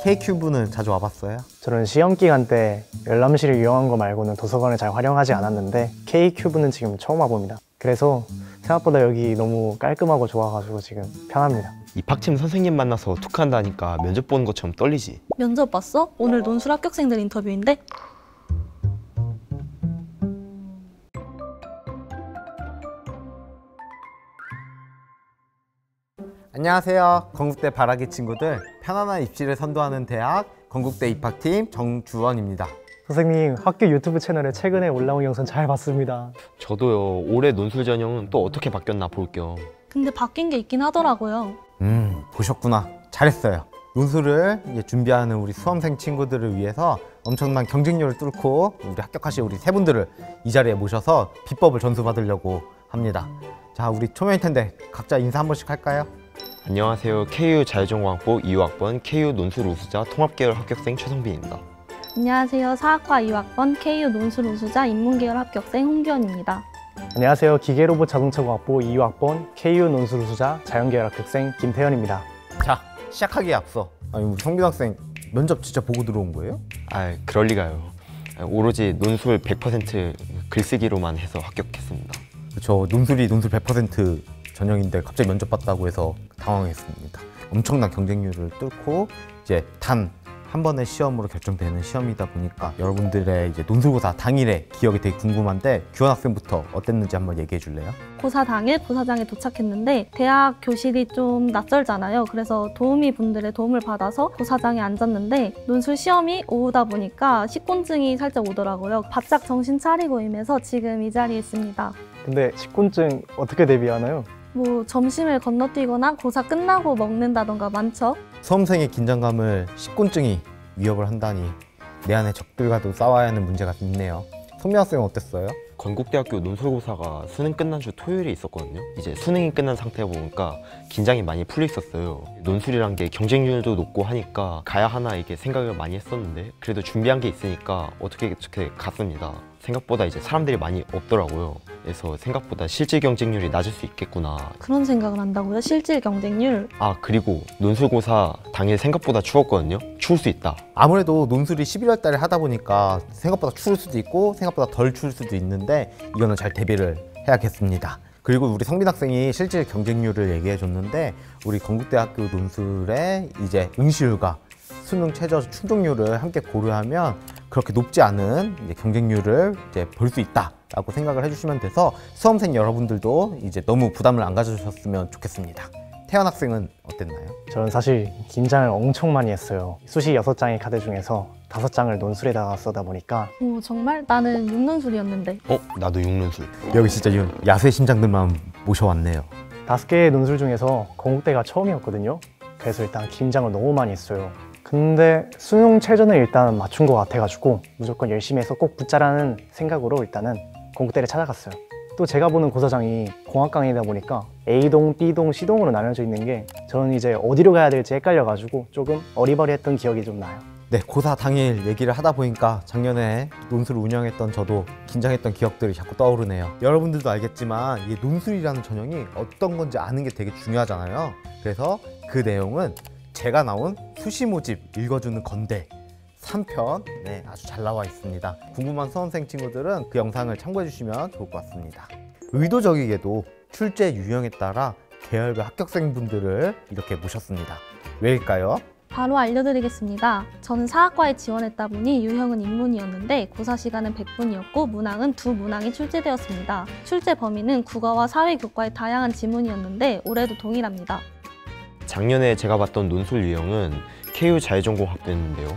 K큐브는 자주 와봤어요? 저는 시험 기간 때 열람실을 이용한 거 말고는 도서관을 잘 활용하지 않았는데 K큐브는 지금 처음 와봅니다. 그래서 생각보다 여기 너무 깔끔하고 좋아가지고 지금 편합니다. 입학팀 선생님 만나서 투카한다니까 면접 보는 것처럼 떨리지? 면접 봤어? 오늘 논술 합격생들 인터뷰인데? 안녕하세요. 건국대 바라기 친구들, 편안한 입시를 선도하는 대학 건국대 입학팀 정주원입니다. 선생님, 학교 유튜브 채널에 최근에 올라온 영상 잘 봤습니다. 저도요. 올해 논술 전형은 또 어떻게 바뀌었나 볼 겸. 근데 바뀐 게 있긴 하더라고요. 보셨구나. 잘했어요. 논술을 준비하는 우리 수험생 친구들을 위해서 엄청난 경쟁률을 뚫고 우리 합격하실 우리 세 분들을 이 자리에 모셔서 비법을 전수받으려고 합니다. 자, 우리 초면일 텐데 각자 인사 한 번씩 할까요? 안녕하세요. KU 자율전공학부 2학번 KU 논술 우수자 통합계열 합격생 최성빈입니다. 안녕하세요. 사학과 2학번 KU 논술 우수자 인문계열 합격생 홍규현입니다. 안녕하세요. 기계로봇 자동차공학부 2학번 KU 논술 우수자 자연계열 합격생 김태현입니다. 자, 시작하기에 앞서 우리 성빈 학생 면접 진짜 보고 들어온 거예요? 그럴 리가요. 오로지 논술 100% 글쓰기로만 해서 합격했습니다. 그렇죠. 논술이 논술 100% 전형인데 갑자기 면접 봤다고 해서 당황했습니다. 엄청난 경쟁률을 뚫고 이제 단 한 번의 시험으로 결정되는 시험이다 보니까 여러분들의 이제 논술고사 당일의 기억이 되게 궁금한데 규현 학생부터 어땠는지 한번 얘기해 줄래요? 고사 당일 고사장에 도착했는데 대학 교실이 좀 낯설잖아요. 그래서 도우미 분들의 도움을 받아서 고사장에 앉았는데 논술 시험이 오후다 보니까 식곤증이 살짝 오더라고요. 바짝 정신 차리고 임해서 지금 이 자리에 있습니다. 근데 식곤증 어떻게 대비하나요? 뭐 점심을 건너뛰거나 고사 끝나고 먹는다던가 많죠. 수험생의 긴장감을 식곤증이 위협을 한다니 내 안의 적들과도 싸워야 하는 문제가 있네요. 성민 학생은 어땠어요? 건국대학교 논술고사가 수능 끝난 주 토요일에 있었거든요. 이제 수능이 끝난 상태다 보니까 긴장이 많이 풀려 있었어요. 논술이란 게 경쟁률도 높고 하니까 가야 하나 이게 생각을 많이 했었는데 그래도 준비한 게 있으니까 어떻게 갔습니다. 생각보다 이제 사람들이 많이 없더라고요. 그래서 생각보다 실질 경쟁률이 낮을 수 있겠구나. 그런 생각을 한다고요? 실질 경쟁률? 그리고 논술고사 당일 생각보다 추웠거든요. 추울 수 있다. 아무래도 논술이 11월 달에 하다 보니까 생각보다 추울 수도 있고 생각보다 덜 추울 수도 있는데 이거는 잘 대비를 해야겠습니다. 그리고 우리 성빈 학생이 실질 경쟁률을 얘기해 줬는데 우리 건국대학교 논술의 이제 응시율과 수능 최저 충족률을 함께 고려하면 그렇게 높지 않은 이제 경쟁률을 이제 볼 수 있다라고 생각을 해주시면 돼서 수험생 여러분들도 이제 너무 부담을 안 가져주셨으면 좋겠습니다. 태연 학생은 어땠나요? 저는 사실 긴장을 엄청 많이 했어요. 수시 6장의 카드 중에서 5장을 논술에다가 써다 보니까 오, 정말? 나는 육논술이었는데. 나도 육논술. 여기 진짜 이 야수의 심장들만 모셔왔네요. 5개의 논술 중에서 건국대가 처음이었거든요. 그래서 일단 긴장을 너무 많이 했어요. 근데 수능 최저는 일단 맞춘 것 같아가지고 무조건 열심히 해서 꼭 붙자라는 생각으로 일단은 건국대를 찾아갔어요. 또 제가 보는 고사장이 공학강이다 보니까 A동, B동, C동으로 나뉘어져 있는 게 저는 이제 어디로 가야 될지 헷갈려가지고 조금 어리버리했던 기억이 좀 나요. 네, 고사 당일 얘기를 하다 보니까 작년에 논술을 운영했던 저도 긴장했던 기억들이 자꾸 떠오르네요. 여러분들도 알겠지만 이 논술이라는 전형이 어떤 건지 아는 게 되게 중요하잖아요. 그래서 그 내용은 제가 나온 수시 모집 읽어주는 건데 3편 아주 잘 나와 있습니다. 궁금한 수험생 친구들은 그 영상을 참고해 주시면 좋을 것 같습니다. 의도적이게도 출제 유형에 따라 계열별 합격생분들을 이렇게 모셨습니다. 왜일까요? 바로 알려드리겠습니다. 저는 사학과에 지원했다 보니 유형은 인문이었는데 고사 시간은 100분이었고 문항은 2문항이 출제되었습니다. 출제 범위는 국어와 사회교과의 다양한 지문이었는데 올해도 동일합니다. 작년에 제가 봤던 논술 유형은 KU 자율전공학부였는데요.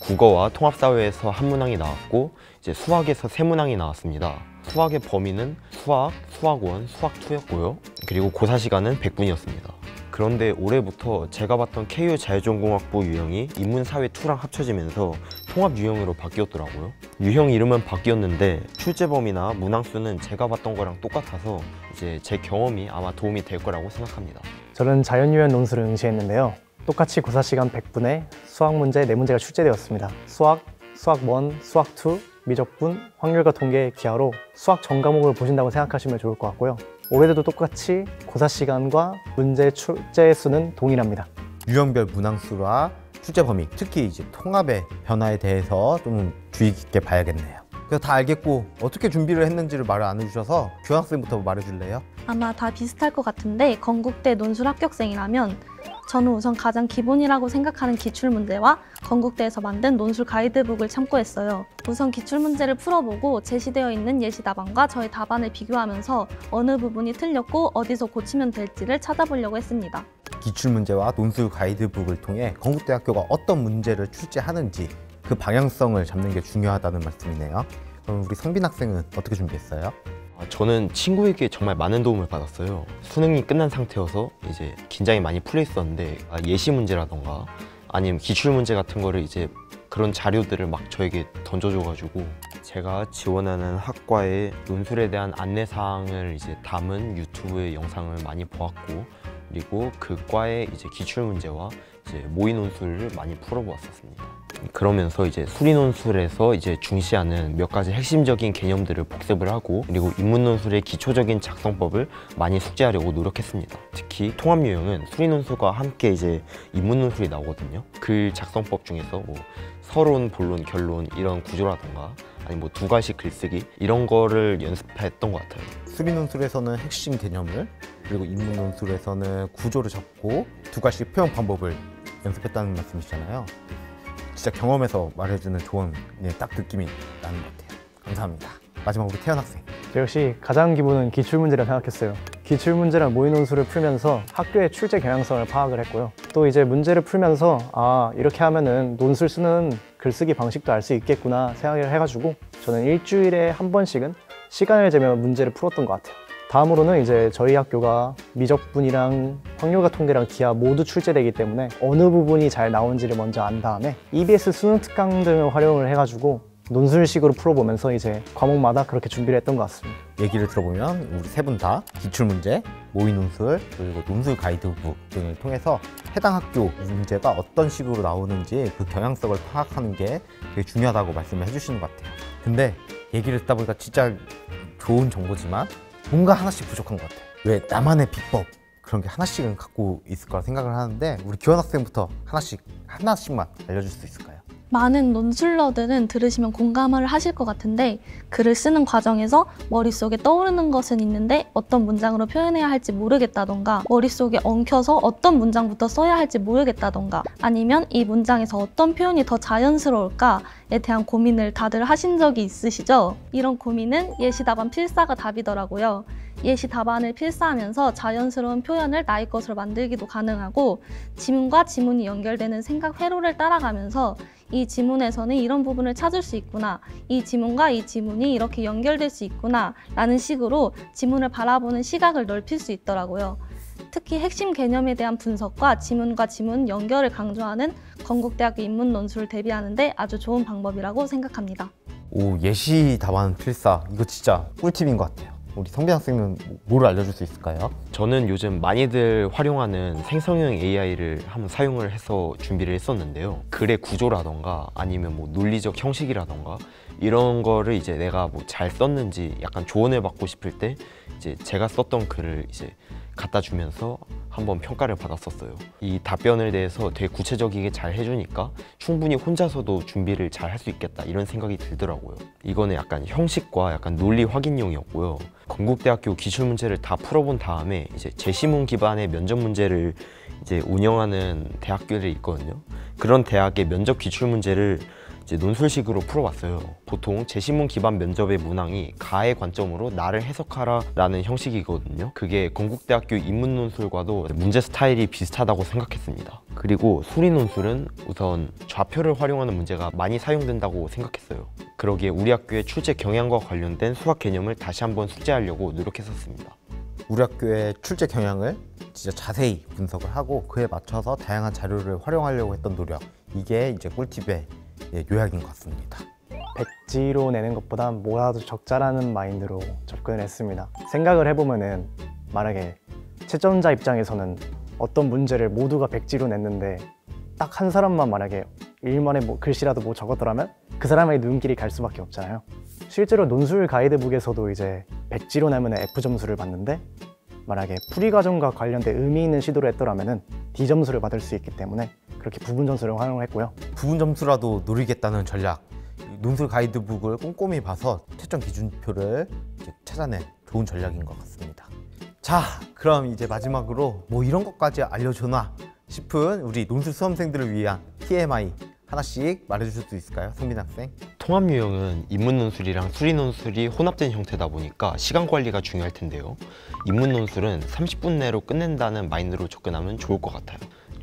국어와 통합사회에서 한 문항이 나왔고 이제 수학에서 3문항이 나왔습니다. 수학의 범위는 수학, 수학원, 수학2였고요. 그리고 고사 시간은 100분이었습니다. 그런데 올해부터 제가 봤던 KU 자율전공학부 유형이 인문사회2랑 합쳐지면서 통합 유형으로 바뀌었더라고요. 유형 이름은 바뀌었는데 출제 범위나 문항 수는 제가 봤던 거랑 똑같아서 이제 제 경험이 아마 도움이 될 거라고 생각합니다. 저는 자연유형 논술을 응시했는데요. 똑같이 고사 시간 100분에 수학 문제 4문제가 출제되었습니다. 수학, 수학1, 수학2, 미적분, 확률과 통계, 기하로 수학 전 과목을 보신다고 생각하시면 좋을 것 같고요. 올해도 똑같이 고사 시간과 문제 출제 수는 동일합니다. 유형별 문항수와 출제 범위, 특히 이제 통합의 변화에 대해서 좀 주의 깊게 봐야겠네요. 그래서 다 알겠고 어떻게 준비를 했는지를 말을 안 해주셔서 교환학생부터 말해줄래요? 아마 다 비슷할 것 같은데 건국대 논술 합격생이라면 저는 우선 가장 기본이라고 생각하는 기출문제와 건국대에서 만든 논술 가이드북을 참고했어요. 우선 기출문제를 풀어보고 제시되어 있는 예시 답안과 저의 답안을 비교하면서 어느 부분이 틀렸고 어디서 고치면 될지를 찾아보려고 했습니다. 기출문제와 논술 가이드북을 통해 건국대학교가 어떤 문제를 출제하는지 그 방향성을 잡는 게 중요하다는 말씀이네요. 그럼 우리 성빈 학생은 어떻게 준비했어요? 저는 친구에게 정말 많은 도움을 받았어요. 수능이 끝난 상태여서 이제 긴장이 많이 풀려 있었는데 예시 문제라던가 아니면 기출 문제 같은 거를 이제 그런 자료들을 막 저에게 던져줘가지고 제가 지원하는 학과의 논술에 대한 안내사항을 이제 담은 유튜브의 영상을 많이 보았고, 그리고 그 과의 이제 기출 문제와 이제 모의 논술을 많이 풀어보았었습니다. 그러면서 이제 수리 논술에서 이제 중시하는 몇 가지 핵심적인 개념들을 복습을 하고, 그리고 인문 논술의 기초적인 작성법을 많이 숙지하려고 노력했습니다. 특히 통합 유형은 수리 논술과 함께 이제 인문 논술이 나오거든요. 글 작성법 중에서 뭐 서론, 본론, 결론 이런 구조라던가 아니 뭐 두 가지 글쓰기 이런 거를 연습했던 것 같아요. 수리 논술에서는 핵심 개념을, 그리고 인문 논술에서는 구조를 잡고 두 가지 표현 방법을 연습했다는 말씀이시잖아요. 진짜 경험에서 말해주는 조언, 딱 느낌이 나는 것 같아요. 감사합니다. 마지막으로 태연 학생. 저 역시 가장 기본은 기출문제라 생각했어요. 기출문제랑 모의 논술을 풀면서 학교의 출제 경향성을 파악을 했고요. 또 이제 문제를 풀면서 이렇게 하면은 논술 쓰는 글쓰기 방식도 알 수 있겠구나 생각을 해가지고 저는 일주일에 한 번씩은 시간을 재면 문제를 풀었던 것 같아요. 다음으로는 이제 저희 학교가 미적분이랑 확률과 통계랑 기하 모두 출제되기 때문에 어느 부분이 잘 나오는지를 먼저 안 다음에 EBS 수능 특강 등을 활용을 해가지고 논술식으로 풀어보면서 이제 과목마다 그렇게 준비를 했던 것 같습니다. 얘기를 들어보면 우리 세 분 다 기출문제, 모의 논술, 그리고 논술 가이드북 등을 통해서 해당 학교 문제가 어떤 식으로 나오는지 그 경향성을 파악하는 게 되게 중요하다고 말씀을 해주시는 것 같아요. 근데 얘기를 듣다 보니까 진짜 좋은 정보지만 뭔가 하나씩 부족한 것 같아요. 왜 나만의 비법 그런 게 하나씩은 갖고 있을 거라 생각을 하는데, 우리 기원 학생부터 하나씩만 알려줄 수 있을까요? 많은 논술러들은 들으시면 공감을 하실 것 같은데 글을 쓰는 과정에서 머릿속에 떠오르는 것은 있는데 어떤 문장으로 표현해야 할지 모르겠다던가, 머릿속에 엉켜서 어떤 문장부터 써야 할지 모르겠다던가, 아니면 이 문장에서 어떤 표현이 더 자연스러울까에 대한 고민을 다들 하신 적이 있으시죠? 이런 고민은 예시 답안 필사가 답이더라고요. 예시 답안을 필사하면서 자연스러운 표현을 나의 것으로 만들기도 가능하고, 지문과 지문이 연결되는 생각 회로를 따라가면서 이 지문에서는 이런 부분을 찾을 수 있구나, 이 지문과 이 지문이 이렇게 연결될 수 있구나 라는 식으로 지문을 바라보는 시각을 넓힐 수 있더라고요. 특히 핵심 개념에 대한 분석과 지문과 지문 연결을 강조하는 건국대학교 인문논술을 대비하는데 아주 좋은 방법이라고 생각합니다. 오, 예시 답안 필사, 이거 진짜 꿀팁인 것 같아요. 우리 성빈 학생은 뭐를 알려줄 수 있을까요? 저는 요즘 많이들 활용하는 생성형 AI를 한번 사용을 해서 준비를 했었는데요. 글의 구조라던가 아니면 뭐 논리적 형식이라던가 이런 거를 이제 내가 뭐 잘 썼는지 약간 조언을 받고 싶을 때 이제 제가 썼던 글을 이제 갖다 주면서 한번 평가를 받았었어요. 이 답변에 대해서 되게 구체적이게 잘 해주니까 충분히 혼자서도 준비를 잘 할 수 있겠다 이런 생각이 들더라고요. 이거는 약간 형식과 약간 논리 확인용이었고요. 건국대학교 기출문제를 다 풀어본 다음에 이제 제시문 기반의 면접 문제를 이제 운영하는 대학교들이 있거든요. 그런 대학의 면접 기출문제를 이제 논술식으로 풀어봤어요. 보통 제시문 기반 면접의 문항이 가의 관점으로 나를 해석하라 라는 형식이거든요. 그게 건국대학교 인문논술과도 문제 스타일이 비슷하다고 생각했습니다. 그리고 수리 논술은 우선 좌표를 활용하는 문제가 많이 사용된다고 생각했어요. 그러기에 우리 학교의 출제 경향과 관련된 수학 개념을 다시 한번 숙지하려고 노력했었습니다. 우리 학교의 출제 경향을 진짜 자세히 분석을 하고 그에 맞춰서 다양한 자료를 활용하려고 했던 노력, 이게 이제 꿀팁의 요약인 것 같습니다. 백지로 내는 것보다 뭐라도 적자라는 마인드로 접근을 했습니다. 생각을 해보면은 만약에 채점자 입장에서는 어떤 문제를 모두가 백지로 냈는데 딱 한 사람만 만약에 일만에 뭐 글씨라도 뭐 적었더라면 그 사람의 눈길이 갈 수밖에 없잖아요. 실제로 논술 가이드북에서도 이제 백지로 내면 F 점수를 받는데 만약에 풀이 과정과 관련된 의미 있는 시도를 했더라면 D 점수를 받을 수 있기 때문에 그렇게 부분 점수를 활용했고요. 부분 점수라도 노리겠다는 전략. 논술 가이드북을 꼼꼼히 봐서 채점 기준표를 이제 찾아낸 좋은 전략인 것 같습니다. 자, 그럼 이제 마지막으로 뭐 이런 것까지 알려주나 싶은 우리 논술 수험생들을 위한 TMI 하나씩 말해주실 수 있을까요, 성빈 학생? 통합 유형은 인문 논술이랑 수리 논술이 혼합된 형태다 보니까 시간 관리가 중요할 텐데요. 인문 논술은 30분 내로 끝낸다는 마인드로 접근하면 좋을 것 같아요.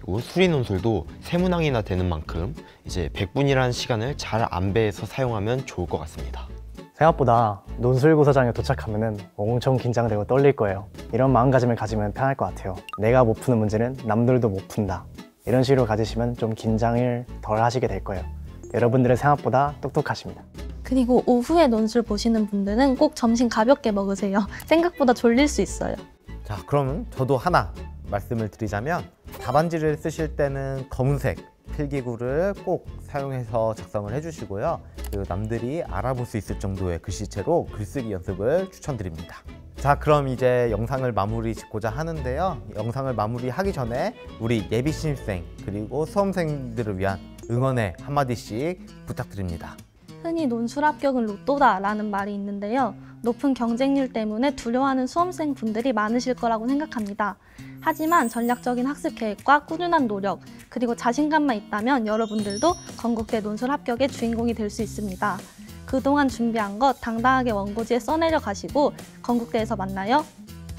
그리고 수리 논술도 세 문항이나 되는 만큼 이제 100분이라는 시간을 잘 안배해서 사용하면 좋을 것 같습니다. 생각보다 논술고사장에 도착하면 엄청 긴장되고 떨릴 거예요. 이런 마음가짐을 가지면 편할 것 같아요. 내가 못 푸는 문제는 남들도 못 푼다. 이런 식으로 가지시면 좀 긴장을 덜 하시게 될 거예요. 여러분들은 생각보다 똑똑하십니다. 그리고 오후에 논술 보시는 분들은 꼭 점심 가볍게 먹으세요. 생각보다 졸릴 수 있어요. 자, 그러면 저도 하나 말씀을 드리자면 답안지를 쓰실 때는 검은색 필기구를 꼭 사용해서 작성을 해주시고요. 그리고 남들이 알아볼 수 있을 정도의 글씨체로 글쓰기 연습을 추천드립니다. 자, 그럼 이제 영상을 마무리 짓고자 하는데요. 영상을 마무리하기 전에 우리 예비 신입생 그리고 수험생들을 위한 응원의 한마디씩 부탁드립니다. 흔히 논술 합격은 로또다라는 말이 있는데요. 높은 경쟁률 때문에 두려워하는 수험생 분들이 많으실 거라고 생각합니다. 하지만 전략적인 학습 계획과 꾸준한 노력, 그리고 자신감만 있다면 여러분들도 건국대 논술 합격의 주인공이 될 수 있습니다. 그동안 준비한 것 당당하게 원고지에 써내려 가시고 건국대에서 만나요.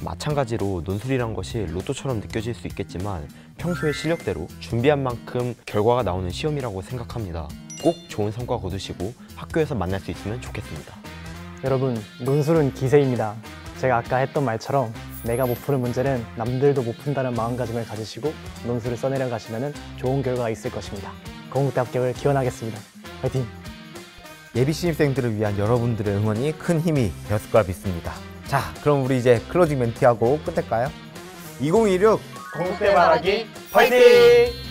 마찬가지로 논술이란 것이 로또처럼 느껴질 수 있겠지만 평소의 실력대로 준비한 만큼 결과가 나오는 시험이라고 생각합니다. 꼭 좋은 성과 거두시고 학교에서 만날 수 있으면 좋겠습니다. 여러분, 논술은 기세입니다. 제가 아까 했던 말처럼 내가 못 푸는 문제는 남들도 못 푼다는 마음가짐을 가지시고 논술을 써내려 가시면 좋은 결과가 있을 것입니다. 건국대 합격을 기원하겠습니다. 화이팅! 예비 신입생들을 위한 여러분들의 응원이 큰 힘이 되었을 거라 믿습니다. 자, 그럼 우리 이제 클로징 멘트하고 끝낼까요? 2016 건국대 말하기 화이팅!